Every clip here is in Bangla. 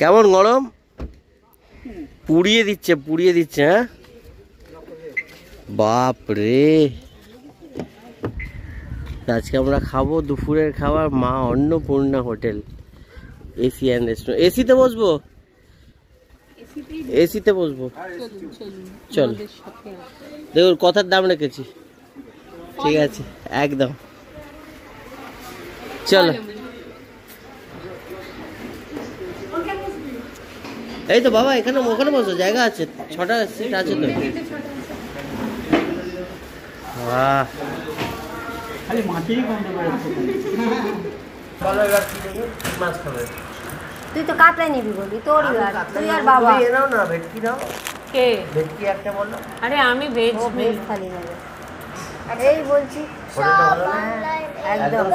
কেমন গরম? পুড়িয়ে দিচ্ছে হ্যাঁ। বাপ রে, আজকে আমরা খাবো দুপুরের খাবার মা Annapurna hotel AC and restaurant. এসিতে বসবো, এসিতে বসবো। চল, দেখুন কথার দাম রেখেছি, ঠিক আছে একদম। চলো, এই তো বাবা এখানে ওখানে বসো, জায়গা আছে, 6টা সিট আছে তো। বাহ, তুই তো কাতলা নিবি বলি, তোরই তুই আর বাবা নাও না, ভেটকি নাও। কে? ভেটকি একটা বলো। আরে আমি ভেজ থালি নেব, এই বলছি। একদম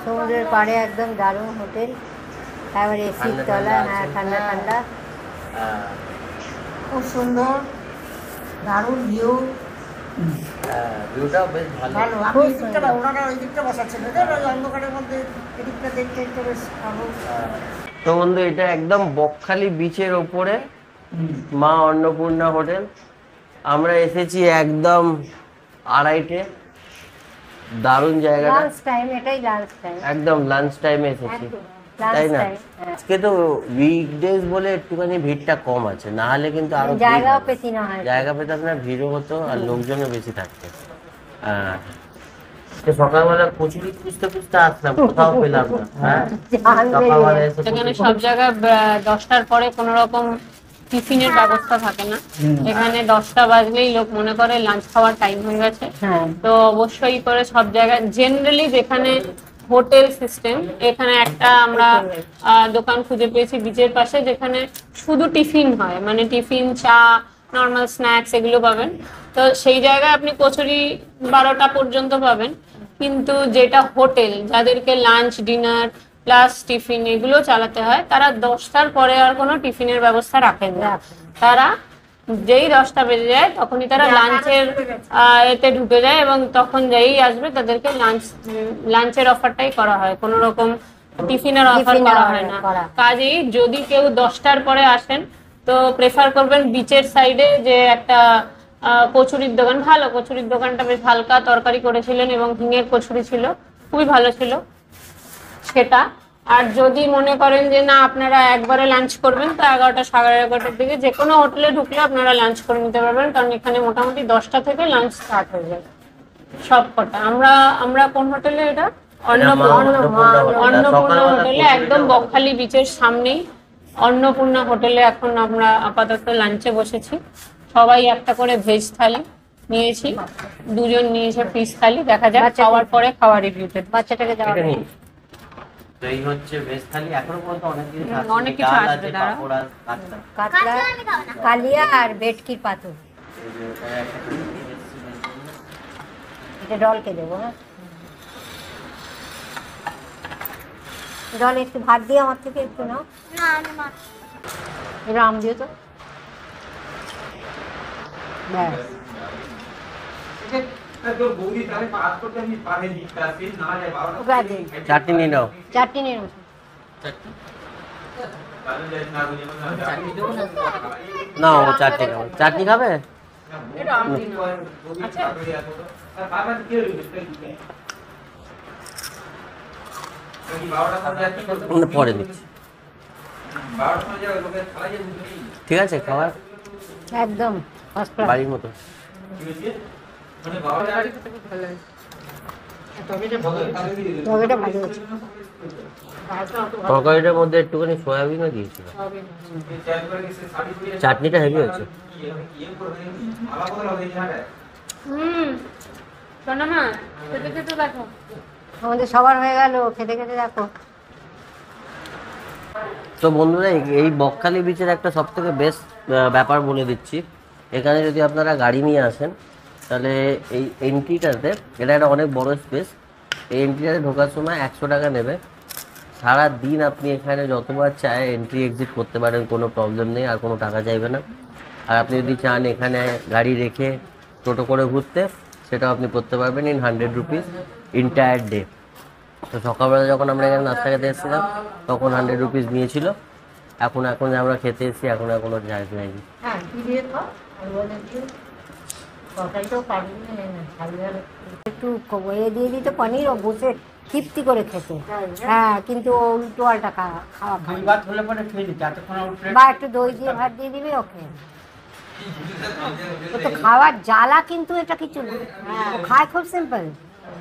সমুদ্রের পাড়ে, একদম দারুণ হোটেল, তারপরে এসির তলা, হ্যাঁ ঠান্ডা ঠান্ডা, খুব সুন্দর, দারুণ ভিউ। ভিউটাও বেশ ভালো। আমি এই দিকটা না, ওনারা ওই দিকটা বসাচ্ছেন, ওই অন্ধকারের মধ্যে এদিকটা দেখতে দেখতে বেশ ভালো। তো বন্ধু, এটা একদম বকখালি বিচের ওপরে মা অন্নপূর্ণা হোটেল। আমরা এসেছি একদম 2:30-টে, দারুণ জায়গাটা। লাঞ্চ টাইম, এটাই লাঞ্চ টাইম, একদম লাঞ্চ টাইমে এসেছি, তাই না? আজকে তো উইকডেজ বলে একটুখানি ভিড়টা কম আছে, না হলে কিন্তু আরো জায়গা পেতি না হয়, জায়গা পেতে আপনার ভিড়ও হতো আর লোকজনও বেশি থাকতো। হ্যাঁ, সকালবেলা কচুরি খুঁজতে খুঁজতে আসলাম, কোথাও পেলাম না। হ্যাঁ, এখানে সব জায়গায় 10টার পরে কোনো রকম টিফিনের ব্যবস্থা থাকে না। এখানে 10টা বাজলেই লোক মনে করে লাঞ্চ খাওয়ার টাইম হয়ে গেছে। তো অবশ্যই করে সব জায়গায় জেনারেলি যেখানে হোটেল সিস্টেম, এখানে একটা আমরা দোকান খুঁজে পেয়েছি বিচের পাশে, যেখানে শুধু টিফিন হয়, মানে টিফিন, চা, নর্মাল স্ন্যাক্স এগুলো পাবেন। তো সেই জায়গায় আপনি কচুরি 12টা পর্যন্ত পাবেন, কিন্তু যেটা হোটেল, যাদেরকে লাঞ্চ, ডিনার প্লাস টিফিন এগুলো চালাতে হয়, তারা 10টার পরে আর কোনো টিফিনের ব্যবস্থা রাখেন না। তারা যেই 10টা বেজে যায় তখনই তারা লাঞ্চের এতে ঢুকে যায়, এবং তখন যেই আসবে তাদেরকে লাঞ্চের অফারটাই করা হয়, কোনো রকম টিফিনের অফার করা হয় না। কাজেই যদি কেউ 10টার পরে আসেন তো প্রেফার করবেন বিচের সাইডে যে একটা কচুরির দোকান, ভালো কচুরির দোকানটা বেশ হালকা তরকারি করেছিলেন এবং হিঙের কচুরি ছিল, খুবই ভালো ছিল সেটা। আর যদি মনে করেন যে না আপনারা একবারে লাঞ্চ করবেন, তো 11টা 11:30টার দিকে যে কোনো হোটেলে ঢুকলে আপনারা লাঞ্চ করে নিতে পারবেন, কারণ এখানে মোটামুটি 10টা থেকে লাঞ্চ স্টার্ট হয়ে যায় সব কটা। আমরা কোন হোটেলে? এটা অন্নপূর্ণা হোটেলে, একদম বকখালি বিচের সামনেই অন্নপূর্ণা হোটেলে এখন আমরা আপাতত লাঞ্চে বসেছি। সবাই একটা করে ভেজ থালি নিয়েছি, 2জন নিয়েছে ফিশ থালি। দেখা যাক খাওয়ার পরে খাওয়ার রিভিউতে। বাচ্চাটাকে দেওয়া এই হচ্ছে ভেজ থালি। এখনো পর্যন্ত অনেক কিছু আসবে, কাতলা, কালিয়া আর ভেটকির পাতুর। এটা ডলকে দেবো না, ডল একটু ভাত দিয়ে আমার থেকে একটু নাও। এটা আম দিও তো, ব্যাস। চাটনি নিয়ে নাও, চাটনি নিয়ে নাও না ও চাটনি খাবে। চাটনি খাবে? পরে দিচ্ছি, ঠিক আছে। খাবার একদম বাড়ির মতো। তরকারিটার মধ্যে একটুখানি সয়াবিনও দিয়েছিল, চাটনিটা হেভি হয়েছে। আমাদের সবার হয়ে গেল, খেতে খেতে দেখো। তো বন্ধুরা, এই বকখালি বিচের একটা সব থেকে বেস্ট ব্যাপার বলে দিচ্ছি। এখানে যদি আপনারা গাড়ি নিয়ে আসেন, তাহলে এই এন্ট্রিটাতে, এটা একটা অনেক বড় স্পেস, এই এন্ট্রিটাতে ঢোকার সময় 100 টাকা নেবে। সারা দিন আপনি এখানে যতবার চায় এন্ট্রি এক্সিট করতে পারেন, কোনো প্রবলেম নেই, আর কোনো টাকা চাইবে না। আর আপনি যদি চান এখানে গাড়ি রেখে টোটো করে ঘুরতে, সেটাও আপনি করতে পারবেন ইন 100 রুপিস ইন্টায়ার ডে। তো সকালবেলা যখন আমরা এখানে নাস্তা খেতে এসেছিলাম তখন 100 রুপিস নিয়েছিল, এখন এখন আমরা খেতে এসেছি, এখন এখনো জায়গা হয়নি। হ্যাঁ কি দিয়ে খাও আর বলে দিয়ে তরকারিটাও পারবি না একটু এ দিয়ে দিতে পনির ও বসে তৃপ্তি করে খেতে। হ্যাঁ কিন্তু ও উল্টো পাল্টা খাওয়া খাই বা একটু দই দিয়ে ভাত দিয়ে দিবি ওকে। ও তো খাওয়ার জ্বালা, কিন্তু এটা কিছু না, ও খায় খুব সিম্পল।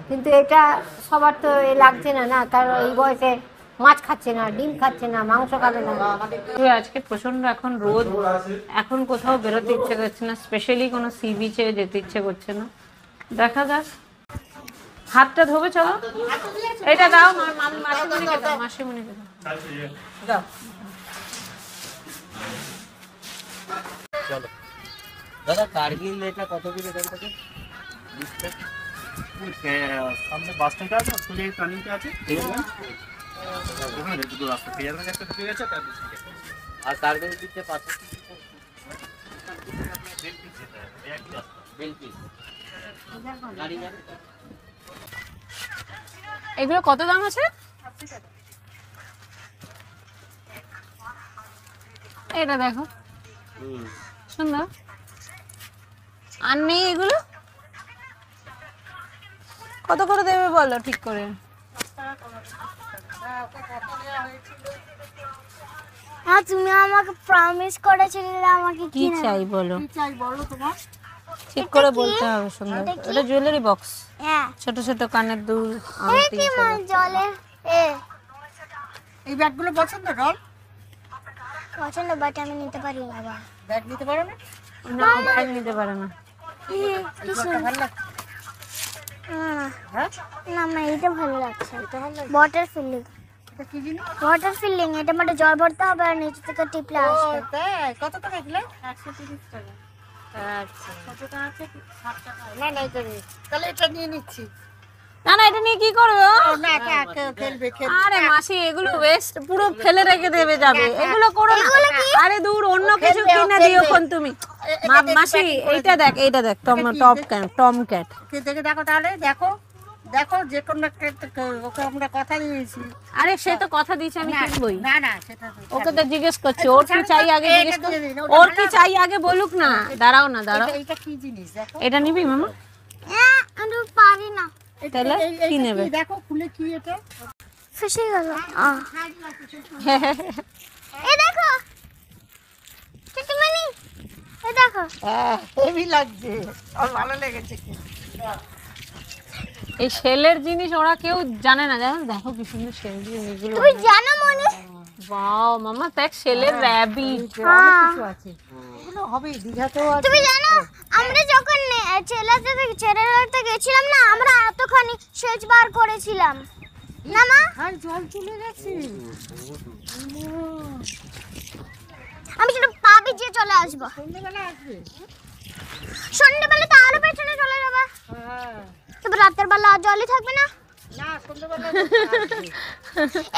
কিন্তু এটা সবার তো এ লাগছে না, না কারণ এই বয়সে মাছ খাচ্ছে না, ডিম খাচ্ছে না, মাংস খাবে না। আজকে প্রচন্ড এখন রোদ, এখন কোথাও বেরোতে ইচ্ছে করছে না, স্পেশালি কোনো সি বিচে যেতে ইচ্ছে করছে না। দেখা যাক, হাতটা ধোবে চলো। এটা দাও মাসিমণিকে দাও, মাসিমণিকে দাও। চলো দাদা, কার্গিল এটা কত দূর এখান থেকে? সামনে বাস স্ট্যান্ড আছে, স্কুলে টার্নিংটা আছে, ওখানে দুটো রাস্তা পেয়ে যাবেন, একটা ঢুকে গেছে তার আর কার্গিল দিতে পাশে গাড়ি যাবে। এগুলো কত দাম আছে? এটা দেখো সুন্দর। আর নেই এগুলো? কত করে দেবে বলো ঠিক করে। হ্যাঁ তুমি আমাকে প্রমিস করেছিলে আমাকে কি চাই বলো, কি চাই বলো তোমার? ঠিক করে বলতে হবে। সুন্দর, এটা জুয়েলারি বক্স, হ্যাঁ ছোট ছোট কানের দুল, এই কি মা জলে এ এই ব্যাগগুলো পছন্দ রল পছন্দ, বাট আমি নিতে পারি না। বাবা ব্যাগ নিতে পারো না? না ব্যাগ নিতে পারে না। কি সুন্দর ভালো লাগছে। হ্যাঁ না আমার এইটা ভালো লাগছে, ওয়াটার ফিলিং। এটা কি জিনিস? ওয়াটার ফিলিং, এটা মানে জল ভরতে হবে আর নিচে থেকে টিপলে ও আসবে। তাই, কত টাকা এগুলো? 130 টাকা। আচ্ছা কত টাকা আছে? 60 টাকা। না না এটা নেই, তাহলে এটা নিয়ে নিচ্ছি। না না, এটা নিয়ে কি করবে ও? ও না খেলবে আরে মাসি, এগুলো ওয়েস্ট, পুরো ফেলে রেখে দেবে যাবে, এগুলো করো না। আরে দূর, অন্য কিছু কিনে দিও কোন তুমি। মাসি এইটা দেখ, এইটা দেখ, টম ক্যাট। দেখে দেখো তাহলে, দেখো দেখো যে কোনো ওকে আমরা কথা দিয়েছি। আরে সে তো কথা দিয়েছে আমি কিনবই। না না সেটা ওকে তো জিজ্ঞেস করছি ওর কি চাই আগে, জিজ্ঞেস কর ওর কি চাই আগে বলুক না। দাঁড়াও না, দাঁড়াও। এটা কি জিনিস দেখো? এটা নিবি মামা? আমি পারি না। তাহলে কি নেবে? দেখো খুলে কি এটা? ফেসে গেল। এই দেখো চিকমিনি, এই দেখো। হেভি লাগছে, আর ভালো লেগেছে কি? এই শেলের জিনিস ওরা কেউ জানে না, জানো? দেখো কি সুন্দর শেল জিনিসগুলো। তুমি জানো মনি? ওয়াও মামা, দেখ শেলের র্যাবিট। কিছু আছে এগুলো হবে দীঘাতেও আছে। তুমি জানো আমরা যখন ছেলেরাতে গেছিলাম না, আমরা এতখানি সেচ বার করেছিলাম না মা? আর জল চলে গেছে। আমি সেটা পা ভিজিয়ে চলে আসবো। সন্ধ্যেবেলা আসবে। সন্ধ্যেবেলা তো আরো পেছনে চলে যাবে, হ্যাঁ তবে রাতের বেলা আর জলই থাকবে না। না সন্ধ্যেবেলা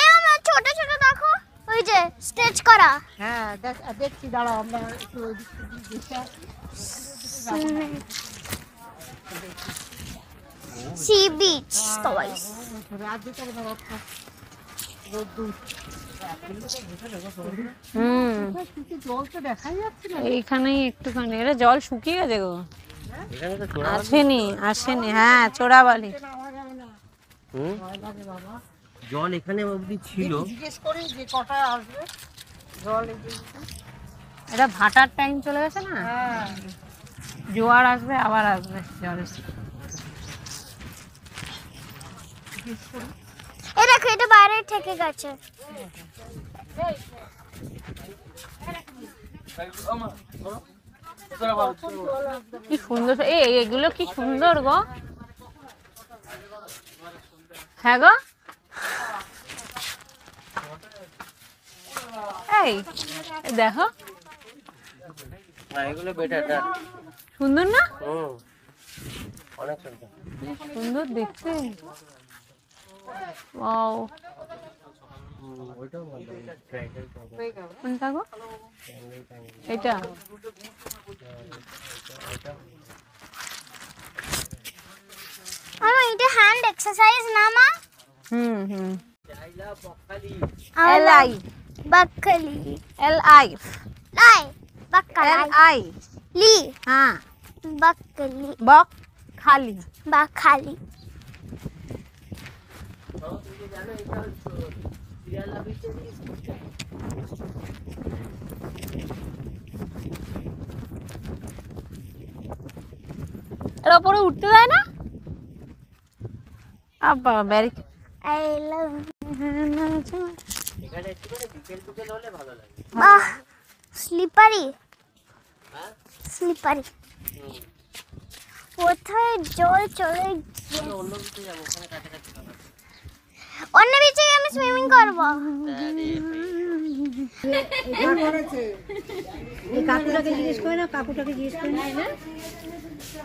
এ আমার ছোট ছোট দেখো, ওই যে স্টেচ করা। হ্যাঁ দেখছি, দাঁড়াও আমরা একটু ওই দিক থেকে সি বিচ টয়েস। রাত দিতে হবে রক্ষা রোদ্দুর। জল তো দেখাই যাচ্ছে না। এইখানেই একটুখানি, এটা জল শুকিয়ে গেছে গো। এখানে তো চোরা আসেনি। হ্যাঁ চোরাবালি। জল এখানে অবধি ছিল। জিজ্ঞেস করি যে কটা আসবে জল। এটা ভাটার টাইম চলে গেছে না, হ্যাঁ জোয়ার আসবে আবার আসবে জল। এই দেখো এটা বাইরে থেকে গেছে। কি সুন্দর, এগুলো কি সুন্দর গো। হ্যাঁ গো, এই দেখো এগুলো বেটার। সুন্দর না? অনেক সুন্দর। সুন্দর দেখতে। ওয়াও, ওইটাও ভালো। কোনটা গো? এটা আমার এটা হ্যান্ড এক্সারসাইজ না মা? হুম এলাই बकली LI लाई बकलाई LI ली हाँ बकली बक खाली बकली এর উপরে উঠতে দেয় না? আব্বা ব্যারিক आई लव এখানে একটু করে বিকেল হলে ভালো লাগে। বাহ স্লিপারি হ্যাঁ স্লিপারি কোথায় জল চলে গিয়ে অন্য কিছু যাবো, ওখানে কাছাকাছি হবে। অন্য বিচে আমি সুইমিং করব এই কাকুটাকে জিজ্ঞেস করে না, কাকুটাকে জিজ্ঞেস করে না।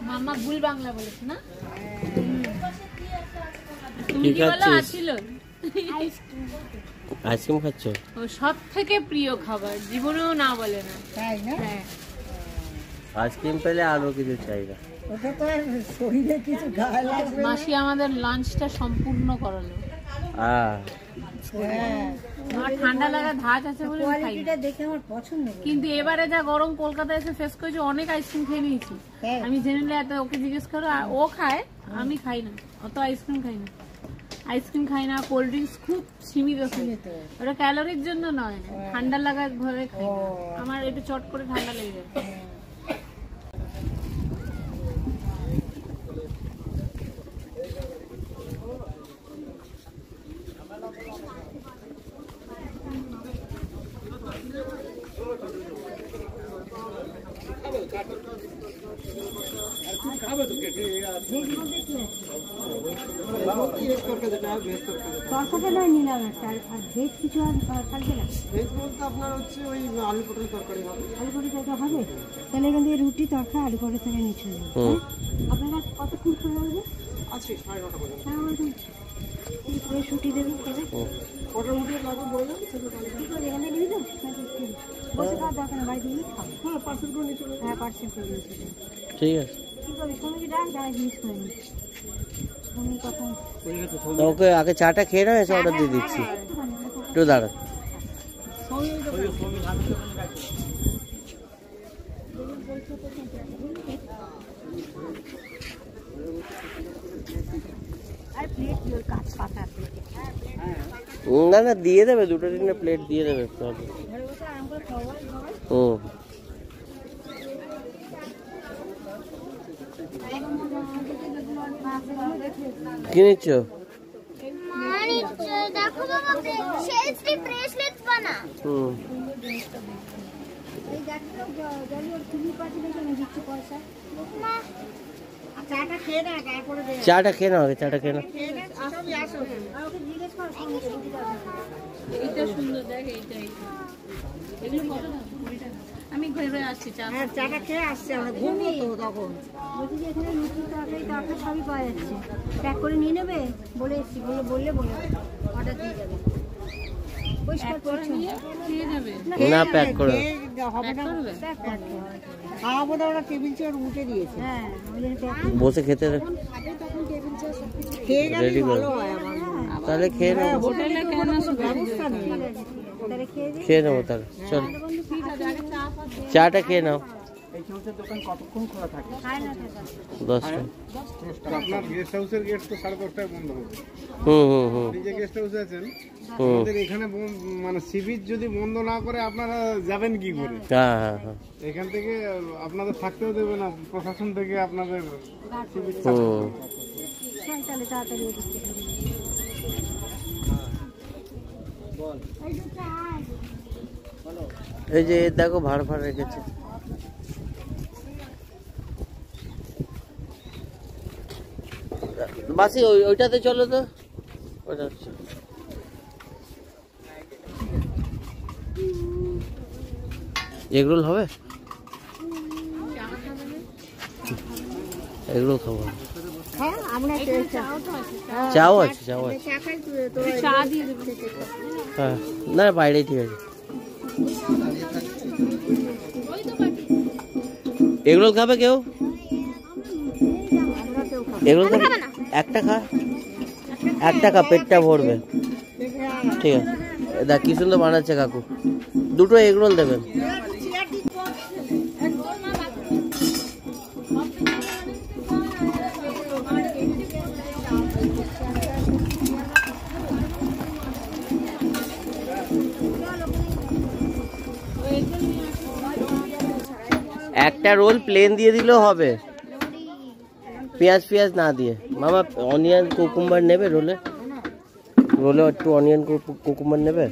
মাম্মা ভুল বাংলা বলেছে না? কি তুমি কি বলো খাচ্ছিস? আছিল? আইসক্রিম খাচ্ছ? ও সব থেকে প্রিয় খাবার, জীবনেও না বলে না। তাই না? হ্যাঁ আইসক্রিম পেলে আরো কিছু চাই না। ওটা তো আর শরীরে কিছু গায়ে লাগবে না। মাসি আমাদের লাঞ্চটা সম্পূর্ণ করালো। হ্যাঁ আমার ঠান্ডা লাগা ধাঁচ আছে বলে আমি খাই না। কোয়ালিটিটা দেখে আমার পছন্দ হলো। কিন্তু এবারে যা গরম কলকাতায় এসে ফেস করেছি, অনেক আইসক্রিম খেয়ে নিয়েছি। হ্যাঁ। আমি জেনে নিলে এত ওকে জিজ্ঞেস করো, আর ও খায়, আমি খাই না, অত আইসক্রিম খাই না। আইসক্রিম খাই না, কোল্ড ড্রিঙ্কস খুব সীমিত খাই। ওটা ক্যালোরির জন্য নয়, ঠান্ডা লাগার ঘরে খাই না। আমার একটু চট করে ঠান্ডা লেগে যায়। তরকারিটা নয় নিলাম একটা, আর ভেজ কিছু আর থাকবে না? ভেজ বলতে আপনার হচ্ছে ওই আলু পটল তরকারি হবে। আলু পটল তরকারি হবে? তাহলে এখান থেকে রুটি তরকারি আলু পটল থেকে নিয়ে চলে যাবো। হুম আপনারা কতক্ষণ করে লাগবে? আছে 9:30 পর্যন্ত। হ্যাঁ ওরকম ফ্রেশ রুটি দেবেন করে। কটা রুটি লাগবে বলে দেন, সেটা বলে দেন। কী করে এখানে নিয়ে যাবো? বসে খাওয়ার দরকার না, বাড়িতে নিয়ে খাবো। হ্যাঁ পার্সেল করে নিয়ে চলে হ্যাঁ পার্সেল করে নিয়ে চলে যাবো। ঠিক আছে। কী করবি সঙ্গে ডাক যারা জিনিস করে নি সঙ্গে কথা তো ওকে আগে চাটা খেয়ে নাও, এসে অর্ডার দিয়ে দিচ্ছি। একটু দাঁড়া। আর প্লেট দিও, কাজ পাতা প্লেট। না না দিয়ে দেবে, দুটো তিনটে প্লেট দিয়ে দেবে। ঘরে বসে আরাম করে খাওয়া সবাই। হুম কি নিচ্ছ? মানে দেখো বাবা সেলফি ব্রেসলেট বানা হুম এই দেখো জলি ওর তুমি পাচ্ছি দেখে আমি দিচ্ছি পয়সা। আর চাটা খেয়ে না, তারপরে দে। চাটা খেয়ে নাও আগে, চাটা খেয়ে নাও। আর ওকে জিজ্ঞেস করো সঙ্গে রুটি দাও। এইটা সুন্দর, দেখ এইটা এইটা। এগুলো কত দাম? 20 টাকা। আমি ঘরে আসছি, চা হ্যাঁ চাটা খেয়ে আসছে, আমরা ঘুমবো তো তখন। বলছি যে এখানে রুটি তরকারি সবই পাওয়া যাচ্ছে, প্যাক করে নিয়ে নেবে বলে এসছি, বললে অর্ডার দিয়ে যাবে। পরিষ্কার পরিচ্ছন্ন খেয়ে যাবে। না প্যাক করে হবে না, প্যাক করতে হবে। খাওয়াবো তো ওরা টেবিল চেয়ার উঠে দিয়েছে। হ্যাঁ ওই জন্য প্যাক বসে খেতে দে। খেয়ে গেলে Ready ভালো করো। হয় আমার মনে হয়। তাহলে খেয়ে নেবো, হোটেলে কেন ব্যবস্থা নেই। তাহলে খেয়ে দিই। খেয়ে নেবো তাহলে। চল ঠিক আছে, আগে চা ফা দে। চাটা খেয়ে নাও। এই চৌচের দোকান কতক্ষণ খোলা থাকে? খায় না থাকা। 10টা। আপনার গেস্ট হাউসের গেট তো 10:30টায় বন্ধ হবে। হুম হুম হুম আপনি যে গেস্ট হাউসে আছেন, হুম আমাদের এখানে মানে সি বিচ যদি বন্ধ না করে আপনারা যাবেন কি করে? হ্যাঁ হ্যাঁ হ্যাঁ এখান থেকে আপনাদের থাকতেও দেবে না প্রশাসন থেকে, আপনাদের সি বিচ হুম চল তাহলে তাড়াতাড়ি ওদিক থেকে বেরিয়ে যাই। এই যে দেখো ভাড় ভাড় রেখেছে। বাসি ওইটাতে চলো তো, ওইটা এগরোল হবে, এগরোল খাবো। হ্যাঁ আমরা চাও আছে, চাও আছে। চা খাই তো চা দিয়ে দেবে। হ্যাঁ না বাইরেই ঠিক আছে। এগরোল খাবে কেউ? এগরোল খাবে? একটা খা, একটা খা, পেটটা ভরবে। ঠিক আছে দেখ কি সুন্দর বানাচ্ছে কাকু। দুটো এগ রোল দেবেন। একটা রোল প্লেন দিয়ে দিলেও হবে, পেঁয়াজ ফিয়াজ না দিয়ে। মামা অনিয়ন কুকুম্বার নেবে রোলে? রোলে একটু অনিয়ন কুকুম্বার নেবে?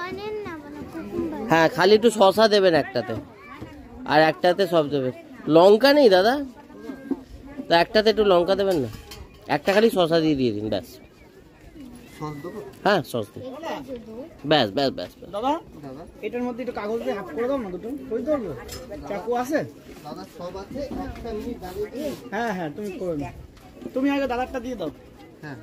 অনিয়ন না মানে কুকুম্বার। হ্যাঁ, খালি একটু শসা দেবেন একটাতে, আর একটাতে সব দেবেন। লঙ্কা নেই দাদা? তা একটাতে একটু লঙ্কা দেবেন না, একটা খালি শসা দিয়ে দিন ব্যাস। হ্যাঁ সস দিন, ব্যাস ব্যাস ব্যাস। দাদা এটার মধ্যে একটু কাগজ দিয়ে হাফ করে দাও না, দুটো করে দেবো। চাকু আছে? হ্যাঁ হ্যাঁ তুমি করে নাও। তুমি আগে দাদারটা দিয়ে দাও। হ্যাঁ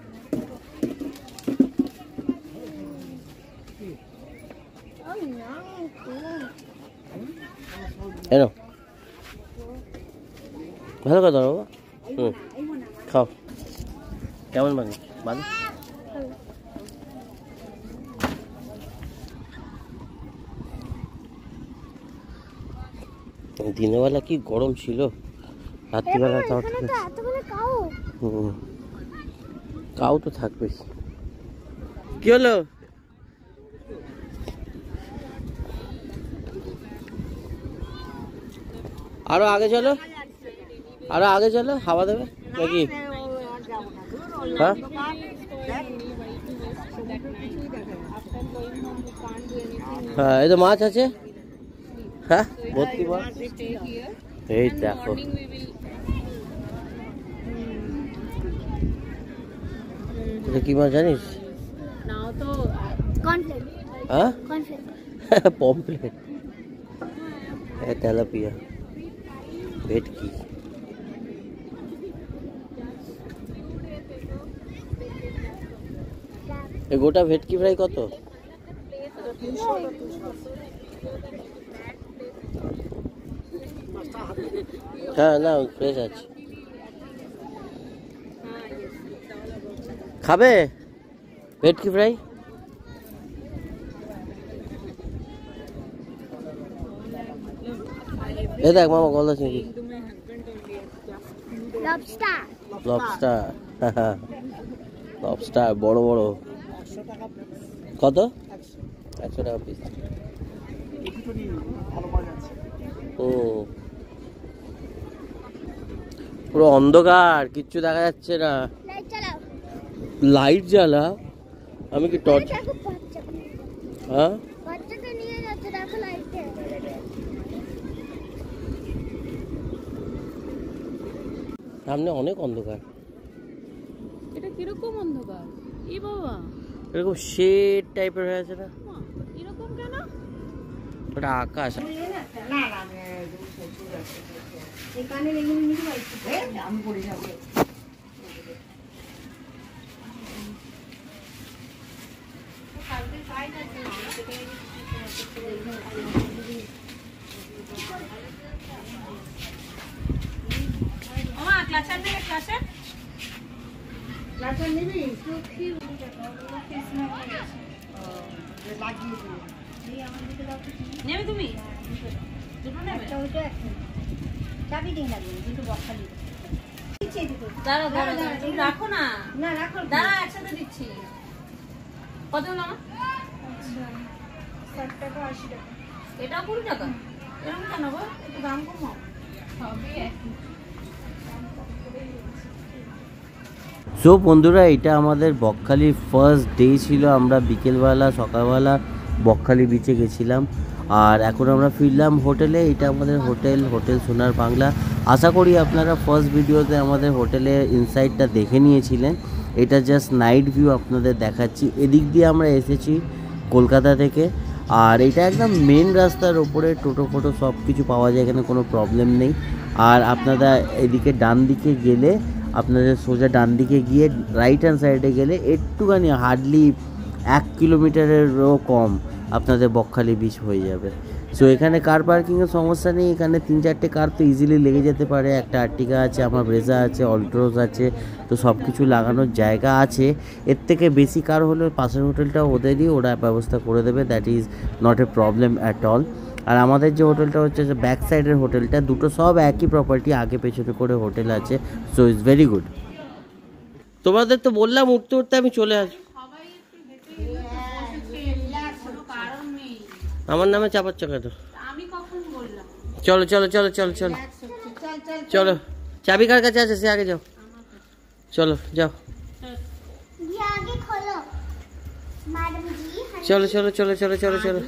এনো ভালো কথা বাবা। খাও। কেমন বানিয়ে ভালো? দিনের বেলা কি গরম ছিল, রাত্রিবেলা তাও ঠিক আছে। কাউ তো থাকবে। কি হলো? আরো আগে চলো, আরো আগে চলো, হাওয়া দেবে নাকি? হ্যাঁ হ্যাঁ, এই তো মাছ আছে। হ্যাঁ ভর্তি মাছ। এই দেখো এটা কি মাছ জানিস? হ্যাঁ পমফ্লেট, তেলাপিয়া, ভেটকি। গোটা ভেটকি ফ্রাই কত? হ্যাঁ না ফ্রেশ আছে। খাবে ভেটকি ফ্রাই? এ দেখ মামা গলদা চিংড়ি, লবস্টার। লবস্টার, লবস্টার বড় বড়। কত? 100 টাকা পিস। ও পুরো অন্ধকার, কিচ্ছু দেখা যাচ্ছে না। লাইট চালাও। লাইট জ্বালা? আমি কি টর্চ? হ্যাঁ বাচ্চাকে নিয়ে যাচ্ছে, দেখো লাইটে। সামনে অনেক অন্ধকার। এটা কিরকম অন্ধকার? এ বাবা, এরকম শেড টাইপের হয়ে আছে না? এরকম কেন? ওটা আকাশ। নেবে তুমি? চাবি দিয়ে লাগবে কিন্তু বকখালি দাঁড়াও দাঁড়াও দাঁড়াও, তুমি রাখো না। না রাখো দাঁড়া একসাথে দিচ্ছি। কত হলো আমার? 60 টাকা 80 টাকা। এটাও 20 টাকা? এরকম কেন গো? একটু দাম কমাও। সবই একই। সো বন্ধুরা, এটা আমাদের বকখালির ফার্স্ট ডে ছিল। আমরা বিকেলবেলা সকালবেলা বকখালি বিচে গেছিলাম, আর এখন আমরা ফিরলাম হোটেলে। এটা আমাদের হোটেল সোনার বাংলা। আশা করি আপনারা ফার্স্ট ভিডিওতে আমাদের হোটেলের ইনসাইডটা দেখে নিয়েছিলেন। এটা জাস্ট নাইট ভিউ আপনাদের দেখাচ্ছি। এদিক দিয়ে আমরা এসেছি কলকাতা থেকে, আর এটা একদম মেন রাস্তার ওপরে, টোটো ফোটো সব কিছু পাওয়া যায়, এখানে কোনো প্রবলেম নেই। আর আপনারা এদিকে ডান দিকে গেলে, আপনাদের সোজা ডান দিকে গিয়ে রাইট হ্যান্ড সাইডে গেলে একটুখানি হার্ডলি 1 কিলোমিটারেরও কম আপনাদের বকখালি বিচ হয়ে যাবে। সো এখানে কার পার্কিংয়ের সমস্যা নেই, এখানে 3-4টে কার তো ইজিলি লেগে যেতে পারে। একটা আর্টিকা আছে, আমার ব্রেজা আছে, অলট্রোজ আছে, তো সব কিছু লাগানোর জায়গা আছে। এর থেকে বেশি কার হলে পাশের হোটেলটা ওদেরই, ওরা ব্যবস্থা করে দেবে, that is not a problem at all. আর আমাদের যে হোটেলটা হচ্ছে যে ব্যাক সাইডের হোটেলটা, দুটো সব একই প্রপার্টি, আগে পেছনে করে হোটেল আছে, সো ইটস ভেরি গুড। তোমাদের তো বললাম উঠতে উঠতে আমি চলে আসবো, আমার নামে চাপাচ্ছ কেন? চলো চলো চলো চলো চলো চলো, চাবি কার কাছে আছে সে আগে যাও, চলো যাও, চলো চলো চলো চলো চলো চলো।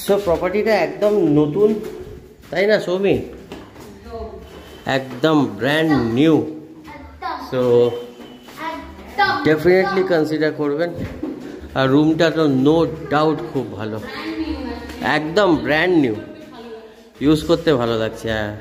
সো প্রপার্টিটা একদম নতুন, তাই না সৌমি? একদম brand new, so definitely consider করবেন। আর রুমটা তো নো ডাউট খুব ভালো, একদম ব্র্যান্ড নিউ, ইউজ করতে ভালো লাগছে। হ্যাঁ